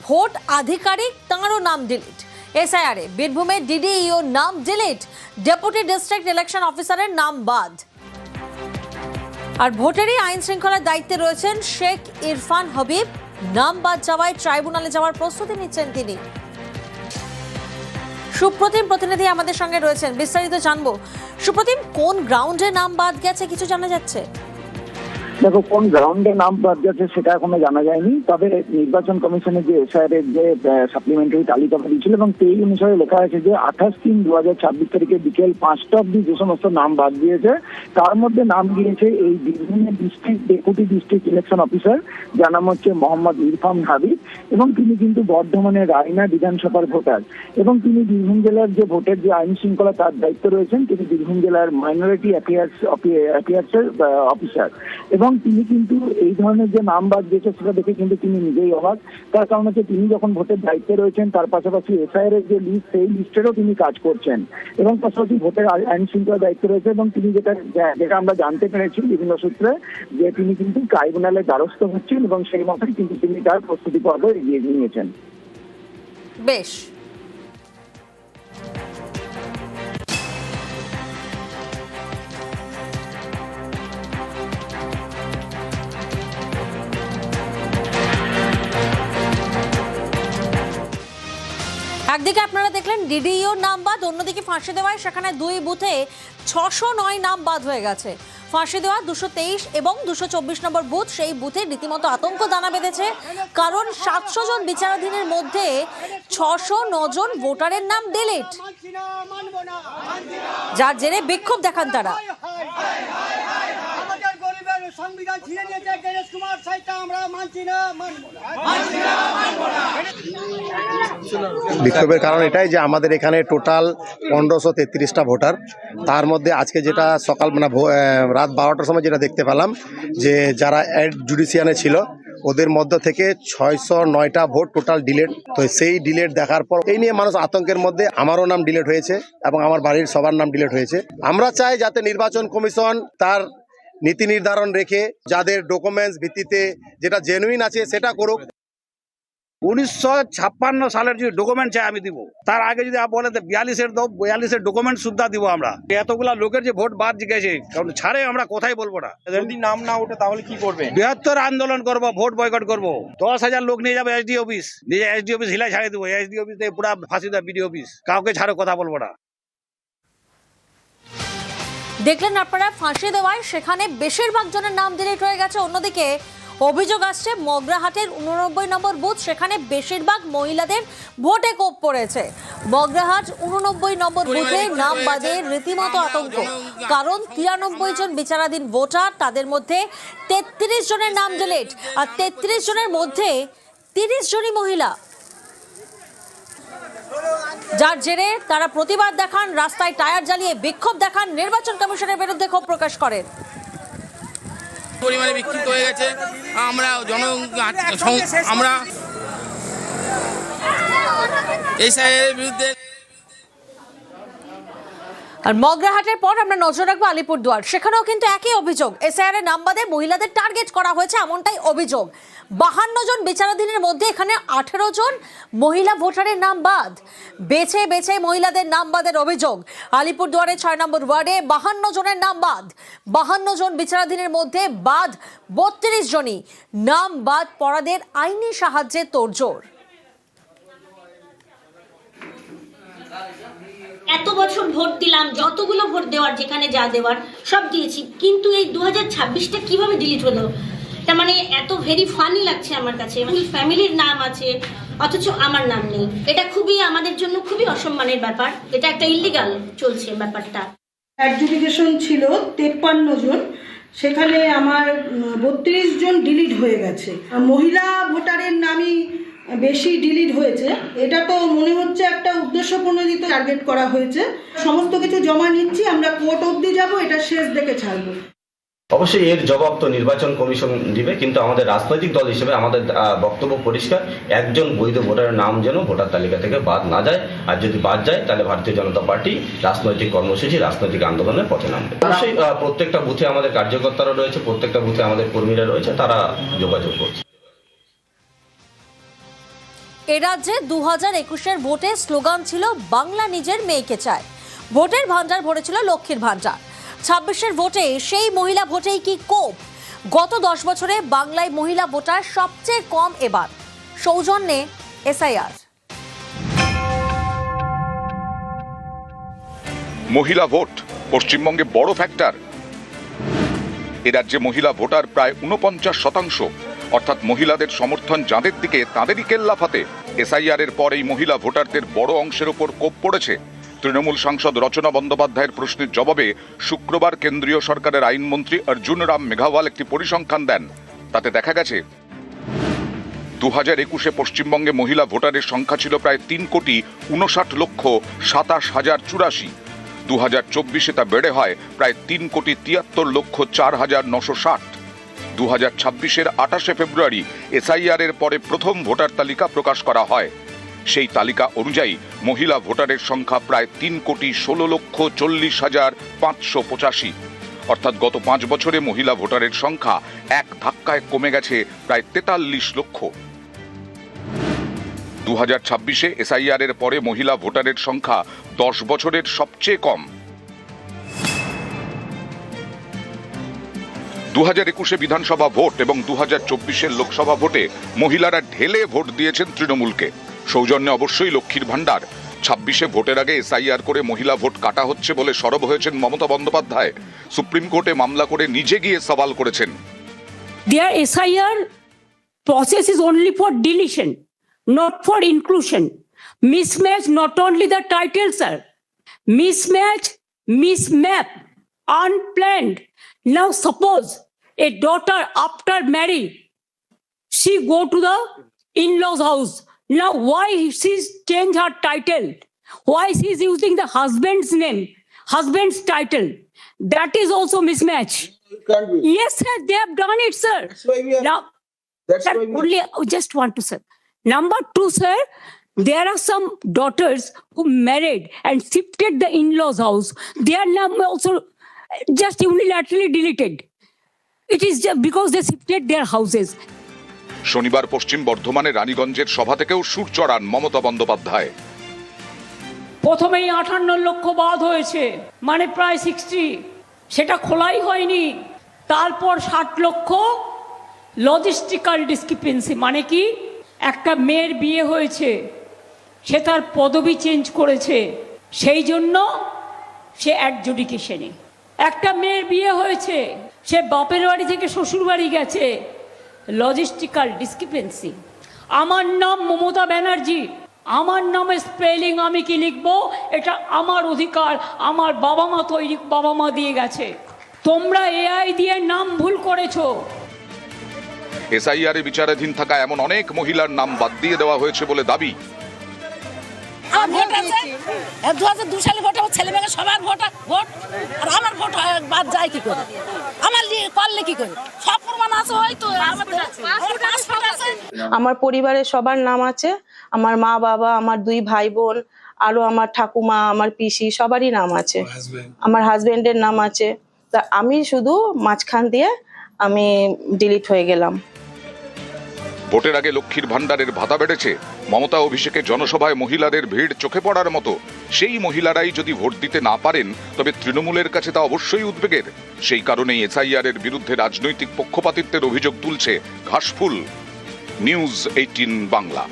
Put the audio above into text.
Vote আধিকারিক তাঁরও নাম delete. SIR এ বীরভূমে ডিডিইও নাম ডিলিট, ডেপুটি ডিস্ট্রিক্ট ইলেকশন অফিসারের নাম বাদ। আর ভোটেরই আইন শৃঙ্খলার দায়িত্বে রয়েছেন শেখ ইরফান হাবিব, নাম বাদ যাওয়ায় ট্রাইব্যুনালে যাওয়ার প্রস্তুতি নিচ্ছেন তিনি। সুপ্রতিম প্রতিনিধি আমাদের সঙ্গে রয়েছেন, বিস্তারিত জানবো। সুপ্রতিম, কোন গ্রাউন্ডে নাম বাদ গেছে কিছু জানা যাচ্ছে? দেখো, কোন গ্রাউন্ডে নাম বাদ গেছে সেটা এখনো জানা যায়নি। তবে নির্বাচন কমিশনের যে এসআইআর এর যে সাপ্লিমেন্টারি তালিকা দিয়েছিল এবং সেই অনুসারে লেখা আছে যে 28/3/2026 তারিখে বিকেল 5টা অব্দি যে সমস্ত নাম বাদ দিয়েছে তার মধ্যে নাম গিয়েছে এই বীরভূমের district deputy district election officer, যার নাম হচ্ছে মোহাম্মদ ইরফান হাবিব, এবং তিনি কিন্তু বর্ধমানের রায়না বিধানসভার ভোটার এবং তিনি বীরভূম জেলার যে ভোটের যে আইন শৃঙ্খলা তার দায়িত্ব রয়েছেন। তিনি বীরভূম জেলার মাইনরিটি অ্যাফেয়ার্সের অফিসার এবং তিনি কিন্তু এই ধরনের যে নাম বাদ দিয়েছে সেটা দেখে কিন্তু তিনি নিজেই অবাক। তার কারণ হচ্ছে তিনি যখন ভোটের দায়িত্বে রয়েছেন তার পাশাপাশি এসআইআর এর যে লিস্ট সেই লিস্টেরও তিনি কাজ করছেন এবং পাশাপাশি ভোটের আইন শৃঙ্খলার দায়িত্বে রয়েছে এবং তিনি যেটা আমরা জানতে পেরেছি বিভিন্ন সূত্রে যে তিনি কিন্তু ট্রাইব্যুনালের দ্বারস্থ হচ্ছেন এবং সেই মতোই কিন্তু তিনি তার প্রস্তুতি পর্ব এগিয়ে নিয়েছেন। বেশ, একদিকে আপনারা দেখলেন ডিডিইও নাম বাদ, অন্যদিকে ফাঁসি দেওয়ায় সেখানে 2 বুথে 609 নাম বাদ হয়ে গেছে। ফাঁসি দেওয়া 223 এবং 224 নম্বর বুথ, সেই বুথে রীতিমতো আতঙ্ক দানা বেঁধেছে, কারণ 700 জন বিচারাধীনের মধ্যে 609 জন ভোটারের নাম ডিলিট, যার জেরে বিক্ষোভ দেখান তারা। বিক্ষোভের কারণ এটাই যে আমাদের এখানে টোটাল 1533টা ভোটার, তার মধ্যে আজকে যেটা সকাল রাত 12টার সময় যেটা দেখতে পেলাম যে যারা অ্যাড জুডিশিয়ানে ছিল ওদের মধ্য থেকে 609টা ভোট টোটাল ডিলেট। তো সেই ডিলেট দেখার পর এই নিয়ে মানুষ আতঙ্কের মধ্যে, আমারও নাম ডিলেট হয়েছে এবং আমার বাড়ির সবার নাম ডিলেট হয়েছে। আমরা চাই যাতে নির্বাচন কমিশন তার নীতি নির্ধারণ রেখে যাদের ডকুমেন্টস ভিত্তিতে যেটা জেনুইন আছে সেটা করুক। 1956 সালের যে ডকুমেন্ট চাই আমি দিব, তার আগে যদি বলে 42-এর দাও, 42-এর ডকুমেন্ট সুদ্ধা দিব আমরা। এতগুলা লোকের যে ভোট বাদ গেছে কারণ ছাড়ে আমরা কোথায় বলবো না। যদি নাম না ওঠে তাহলে কি করবে? বৃহত্তর আন্দোলন করব, ভোট বয়কট করব। 10,000 লোক নিয়ে যাবে এসডি অফিস, নিজে এসডি অফিস হিলাই ছাড়িয়ে দেবো। এসডি অফিস থেকে পুরো ফাঁসি দেওয়া বিডি অফিস, কাউকে ছাড়ে কথা বলবো না। দেখলেন আপনারা, ফাঁসি দেওয়ায় সেখানে বেশিরভাগ জনের নাম ডিলিট হয়ে গেছে। অন্যদিকে অভিযোগ আসছে মগরাহাটের 89 নম্বর বুথ, সেখানে বেশিরভাগ মহিলাদের ভোটে কোপ পড়েছে। মগরাহাট 89 নম্বর বুথে নাম বাদের রীতিমতো আতঙ্ক, কারণ 93 জন বিচারাধীন ভোটার, তাদের মধ্যে 33 জনের নাম ডিলিট, আর 33 জনের মধ্যে 30 জনই মহিলা, যার জেরে তারা প্রতিবাদ দেখান, রাস্তায় টায়ার জ্বালিয়ে বিক্ষোভ দেখান, নির্বাচন কমিশনের বিরুদ্ধে ক্ষোভ প্রকাশ করেন। পরিমাণে বিক্ষিপ্ত হয়ে গেছে। আমরা এসআইআর এর বিরুদ্ধে। আর মগরাহাটের পর আমরা নজর রাখবো আলিপুরদুয়ার, সেখানেও কিন্তু একই অভিযোগ, এসআইআর এর নাম বাদে মহিলাদের টার্গেট করা হয়েছে, এমনটাই অভিযোগ। 52 জন বিচারাধীনের মধ্যে এখানে 18 জন মহিলা ভোটারের নাম বাদ, বেছে বেছে মহিলাদের নাম বাদের অভিযোগ। আলিপুরদুয়ারের 6 নম্বর ওয়ার্ডে 52 জনের নাম বাদ, 52 জন বিচারাধীনের মধ্যে বাদ 32 জনই। নাম বাদ পড়াদের আইনি সাহায্যে তোড়জোড়। এত বছর ভোট দিলাম, যতগুলো ভোট দেওয়ার যেখানে যা দেওয়ার সব দিয়েছি, কিন্তু এই 2026টা কিভাবে ডিলিট হলো? তার মানে এত ভেরি ফানি লাগছে আমার কাছে। ফ্যামিলির নাম আছে অথচ আমার নাম নেই, এটা খুবই আমাদের জন্য খুবই অসম্মানের ব্যাপার। এটা একটা ইলিগাল চলছে ব্যাপারটা। অ্যাডজুডিকেশন ছিল 53 জন, সেখানে আমার 32 জন ডিলিট হয়ে গেছে। মহিলা ভোটারের নামই বেশি ডিলিট হয়েছে। এটা তো মনে হচ্ছে একটা উদ্দেশ্যপ্রণোদিত টার্গেট করা হয়েছে। সমস্ত কিছু জমা নিচ্ছি, আমরা কোর্ট অবধি যাব, এটা শেষ দেখে ছাড়বো। অবশ্যই এর জবাব তো নির্বাচন কমিশন দিবে, কিন্তু আমাদের রাজনৈতিক দল হিসেবে আমাদের বক্তব্য পরিষ্কার, একজন বৈধ ভোটারের নাম যেন ভোটার তালিকা থেকে বাদ না যায়, আর যদি বাদ যায় তাহলে ভারতীয় জনতা পার্টি রাজনৈতিক কর্মসূচি, রাজনৈতিক আন্দোলনের পথে নামবে। অবশ্যই প্রত্যেকটা বুথে আমাদের কার্যকর্তারা রয়েছে, প্রত্যেকটা বুথে আমাদের কর্মীরা রয়েছে, তারা যোগাযোগ করছে। এ রাজ্যে 2021-এর ভোটে স্লোগান ছিল বাংলা নিজের মেয়েকে চায়। ভোটের ভান্ডার ভরেছিল লক্ষ্মীর ভান্ডার। 26-এর ভোটে সেই মহিলা ভোটেই কি কোপ? গত 10 বছরে বাংলায় মহিলা ভোটার সবচেয়ে কম, এবার সৌজন্যে এসআইআর। মহিলা ভোট পশ্চিমবঙ্গে বড় ফ্যাক্টর। এ রাজ্যে মহিলা ভোটার প্রায় 49%, অর্থাৎ মহিলাদের সমর্থন যাদের দিকে তাদেরই কেল্লাফাতে। এসআইআর এর পর এই মহিলা ভোটারদের বড় অংশের ওপর কোপ পড়েছে। তৃণমূল সাংসদ রচনা বন্দ্যোপাধ্যায়ের প্রশ্নের জবাবে শুক্রবার কেন্দ্রীয় সরকারের আইনমন্ত্রী অর্জুন রাম মেঘাওয়াল একটি পরিসংখ্যান দেন। তাতে দেখা গেছে 2021-এ পশ্চিমবঙ্গে মহিলা ভোটারের সংখ্যা ছিল প্রায় 3,59,27,084। 2024-এ তা বেড়ে হয় প্রায় 3,73,04,960। 2026-এর 28শে ফেব্রুয়ারি এসআইআর এর পরে প্রথম ভোটার তালিকা প্রকাশ করা হয়। সেই তালিকা অনুযায়ী মহিলা ভোটারের সংখ্যা প্রায় 3,16,40,585। অর্থাৎ গত 5 বছরে মহিলা ভোটারের সংখ্যা এক ধাক্কায় কমে গেছে প্রায় 43 লক্ষ। 2026-এ এসআইআর এর পরে মহিলা ভোটারের সংখ্যা 10 বছরের সবচেয়ে কম। 2021-এ বিধানসভা ভোট এবং 2024-এর লোকসভা ভোটে মহিলারা ঢেলে ভোট দিয়েছেন তৃণমূলকে। সৌজন্যে অবশ্যই লক্ষ্মীর ভান্ডার। 26-এ ভোটের আগে এসআইআর করে মহিলা ভোট কাটা হচ্ছে বলে সরব হয়েছেন মমতা বন্দ্যোপাধ্যায়। সুপ্রিম কোর্টে মামলা করে নিজে গিয়ে সওয়াল করেছেন। Their SIR process is only for deletion, not for inclusion. Mismatch not only the title, sir. Mismatch, mismap, unplanned. Now suppose a daughter after marriage, she go to the in-laws house. Now why she's change her title? Why she's using the husband's name, husband's title? That is also mismatch. Can't be. Yes, sir, they have done it, sir. That's why we are. Now, That's sir, why we only just want to, sir. Number 2, sir, there are some daughters who married and shifted the in-laws house. They are now also just unilaterally deleted. It is just because they shifted their houses. শনিবার পশ্চিম বর্ধমানের রানীগঞ্জের সভা থেকেও সুর চড়ান মমতা বন্দ্যোপাধ্যায়। প্রথমেই 58 লক্ষ বাদ হয়েছে, মানে প্রায় 60, সেটা খোলাই হয়নি। তারপর 60 লক্ষ লজিস্টিক্যাল ডিসক্রিপেন্সি, মানে কি একটা মেয়ের বিয়ে হয়েছে, সে তার পদবি চেঞ্জ করেছে, সেই জন্য সে অ্যাডজুডিকেশনে। একটা মেয়ের বিয়ে হয়েছে, সে বাপের বাড়ি থেকে শ্বশুর বাড়ি গেছে, লজিস্টিক্যাল ডিসক্রিপেন্সি। আমার নাম মমতা ব্যানার্জি, আমার নামে স্পেলিং আমি কি লিখবো এটা আমার অধিকার, আমার বাবা মা তৈরি, বাবা মা দিয়ে গেছে। তোমরা এআই দিয়ে নাম ভুল করেছো। এসআইআর এ বিচারাধীন থাকা এমন অনেক মহিলার নাম বাদ দিয়ে দেওয়া হয়েছে বলে দাবি। ভোট আছে 2002 সালে ভোট, ছেলে মেয়ে সবার ভোট, আর আমার ভোট বাদ যায় কি করে? আমার করলে কি করে? সব প্রমাণ আছে, হয়তো আমার পরিবারের সবার নাম আছে, আমার মা বাবা, আমার 2 ভাই বোন, আরো আমার ঠাকুমা, আমার পিসি, সবারই নাম আছে, আমার হাজবেন্ডের নাম আছে। তা আমি শুধু মাঝখান দিয়ে আমি ডিলিট হয়ে গেলাম। ভোটের আগে লক্ষ্মীর ভান্ডারের ভাতা বেড়েছে। মমতা অভিষেকে জনসভায় মহিলাদের ভিড় চোখে পড়ার মতো। সেই মহিলারাই যদি ভোট দিতে না পারেন তবে তৃণমূলের কাছে তা অবশ্যই উদ্বেগের। সেই কারণেই এসআইআর এর বিরুদ্ধে রাজনৈতিক পক্ষপাতিত্বের অভিযোগ তুলছে ঘাসফুল। নিউজ 18 বাংলা।